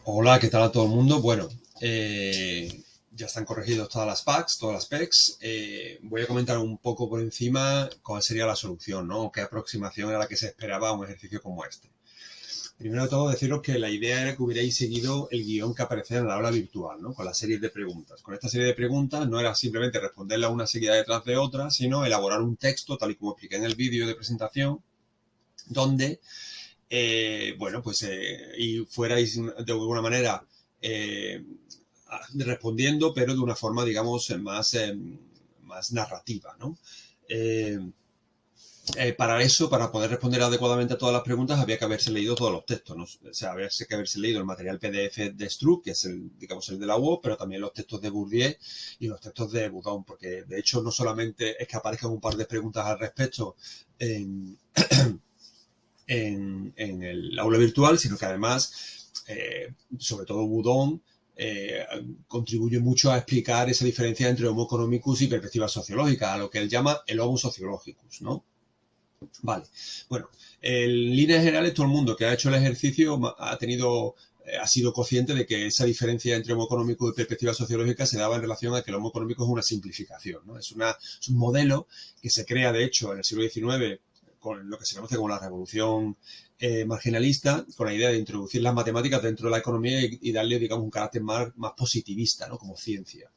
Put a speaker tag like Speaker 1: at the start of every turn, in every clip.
Speaker 1: Hola, ¿qué tal a todo el mundo? Bueno, ya están corregidos todas las packs, todas las pecs. Voy a comentar un poco por encima cuál sería la solución, ¿no? ¿Qué aproximación era la que se esperaba a un ejercicio como este? Primero de todo, deciros que la idea era que hubierais seguido el guión que aparecía en la aula virtual, ¿no? Con la serie de preguntas. Con esta serie de preguntas no era simplemente responderla una seguida detrás de otra, sino elaborar un texto, tal y como expliqué en el vídeo de presentación, donde bueno, pues y fuerais de alguna manera eh, respondiendo, pero de una forma, digamos, más narrativa, ¿no? Eh, para eso, para poder responder adecuadamente a todas las preguntas, había que haberse leído todos los textos, ¿no? O sea, había que haberse leído el material PDF de Stroop, que es el, digamos, el de la UOC, pero también los textos de Bourdieu y los textos de Boudon, porque de hecho no solamente es que aparezcan un par de preguntas al respecto en, en el aula virtual, sino que además, sobre todo Boudon, contribuye mucho a explicar esa diferencia entre Homo economicus y perspectiva sociológica, a lo que él llama el Homo sociologicus, ¿no? Vale, bueno, en líneas generales todo el mundo que ha hecho el ejercicio ha sido consciente de que esa diferencia entre homo económico y perspectiva sociológica se daba en relación a que el homo económico es una simplificación, ¿no? Es un modelo que se crea, de hecho, en el siglo XIX con lo que se conoce como la revolución marginalista, con la idea de introducir las matemáticas dentro de la economía y darle, digamos, un carácter más positivista, ¿no? Como ciencia.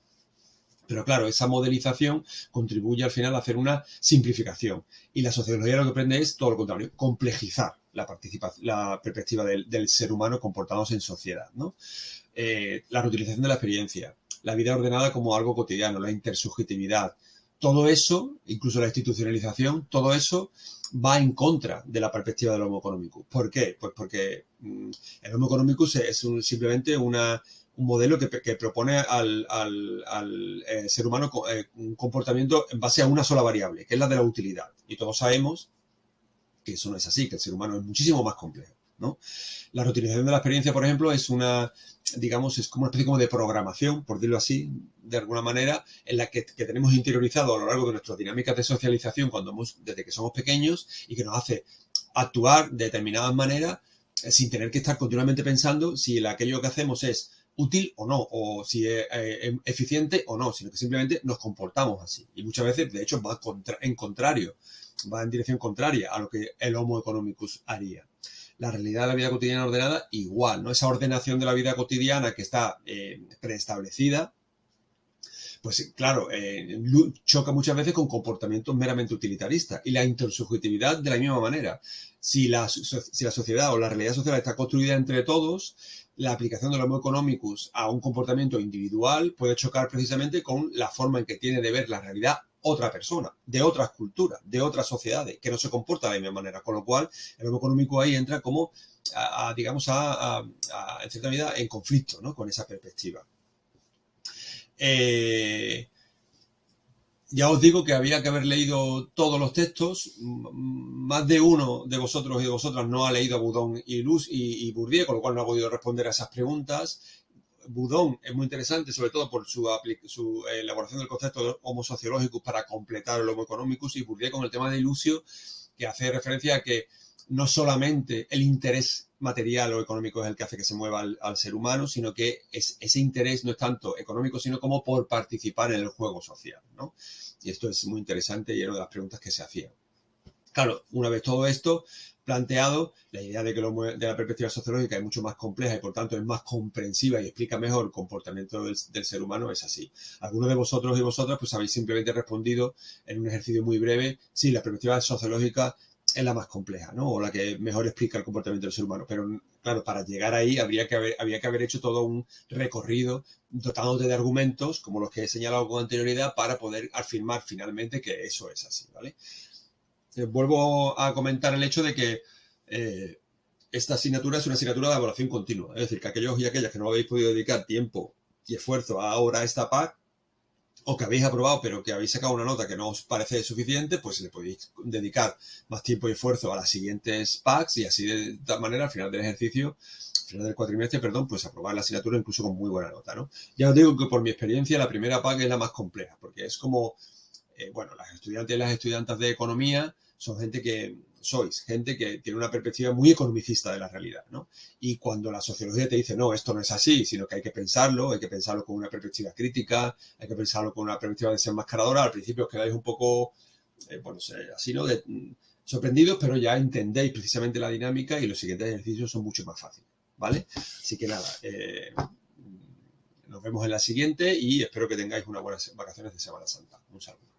Speaker 1: Pero claro, esa modelización contribuye al final a hacer una simplificación. Y la sociología lo que aprende es todo lo contrario, complejizar la perspectiva del ser humano comportándose en sociedad, ¿no? La reutilización de la experiencia, la vida ordenada como algo cotidiano, la intersubjetividad, todo eso, incluso la institucionalización, todo eso va en contra de la perspectiva del homo económico. ¿Por qué? Pues porque el homo económico es simplemente un modelo que propone al ser humano un comportamiento en base a una sola variable, que es la de la utilidad. Y todos sabemos que eso no es así, que el ser humano es muchísimo más complejo, ¿no? La reutilización de la experiencia, por ejemplo, es digamos, es como una especie como de programación, por decirlo así, de alguna manera, en la que tenemos interiorizado a lo largo de nuestras dinámicas de socialización desde que somos pequeños y que nos hace actuar de determinadas maneras sin tener que estar continuamente pensando si aquello que hacemos es útil o no, o si es eficiente o no, sino que simplemente nos comportamos así. Y muchas veces, de hecho, va en dirección contraria a lo que el Homo economicus haría. La realidad de la vida cotidiana ordenada, igual, ¿no? Esa ordenación de la vida cotidiana que está preestablecida, pues claro, choca muchas veces con comportamientos meramente utilitaristas y la intersubjetividad de la misma manera. Si la sociedad o la realidad social está construida entre todos, la aplicación del Homo economicus a un comportamiento individual puede chocar precisamente con la forma en que tiene de ver la realidad otra persona, de otras culturas, de otras sociedades, que no se comporta de la misma manera. Con lo cual, el Homo económico ahí entra como, digamos, en cierta medida, en conflicto, ¿no? Con esa perspectiva. Eh, ya os digo que había que haber leído todos los textos. Más de uno de vosotros y de vosotras no ha leído a Boudon y Bourdieu, con lo cual no ha podido responder a esas preguntas. Boudon es muy interesante, sobre todo por su elaboración del concepto de homo sociológicus para completar el homo economicus, y Bourdieu con el tema de ilusio, que hace referencia a que no solamente el interés material o económico es el que hace que se mueva al ser humano, sino que ese interés no es tanto económico, sino como por participar en el juego social, ¿no? Y esto es muy interesante y era una de las preguntas que se hacían. Claro, una vez todo esto planteado, la idea de que de la perspectiva sociológica es mucho más compleja y por tanto es más comprensiva y explica mejor el comportamiento del ser humano es así. Algunos de vosotros y vosotras pues habéis simplemente respondido en un ejercicio muy breve, sí, la perspectiva sociológica es la más compleja, ¿no? O la que mejor explica el comportamiento del ser humano. Pero claro, para llegar ahí había que haber hecho todo un recorrido dotándote de argumentos, como los que he señalado con anterioridad, para poder afirmar finalmente que eso es así, ¿vale? Vuelvo a comentar el hecho de que esta asignatura es una asignatura de evaluación continua. Es decir, que aquellos y aquellas que no habéis podido dedicar tiempo y esfuerzo ahora a esta PAC, o que habéis aprobado pero que habéis sacado una nota que no os parece suficiente, pues le podéis dedicar más tiempo y esfuerzo a las siguientes PACs y así de tal manera al final del ejercicio, al final del cuatrimestre, perdón, pues aprobar la asignatura incluso con muy buena nota, ¿no? Ya os digo que por mi experiencia la primera PAC es la más compleja, porque es como bueno, las estudiantes y las estudiantas de economía son gente que sois gente que tiene una perspectiva muy economicista de la realidad, ¿no? Y cuando la sociología te dice, no, esto no es así, sino que hay que pensarlo con una perspectiva crítica, hay que pensarlo con una perspectiva desenmascaradora, al principio os quedáis un poco, bueno, así, ¿no? Sorprendidos, pero ya entendéis precisamente la dinámica y los siguientes ejercicios son mucho más fáciles, ¿vale? Así que nada, nos vemos en la siguiente y espero que tengáis unas buenas vacaciones de Semana Santa. Un saludo.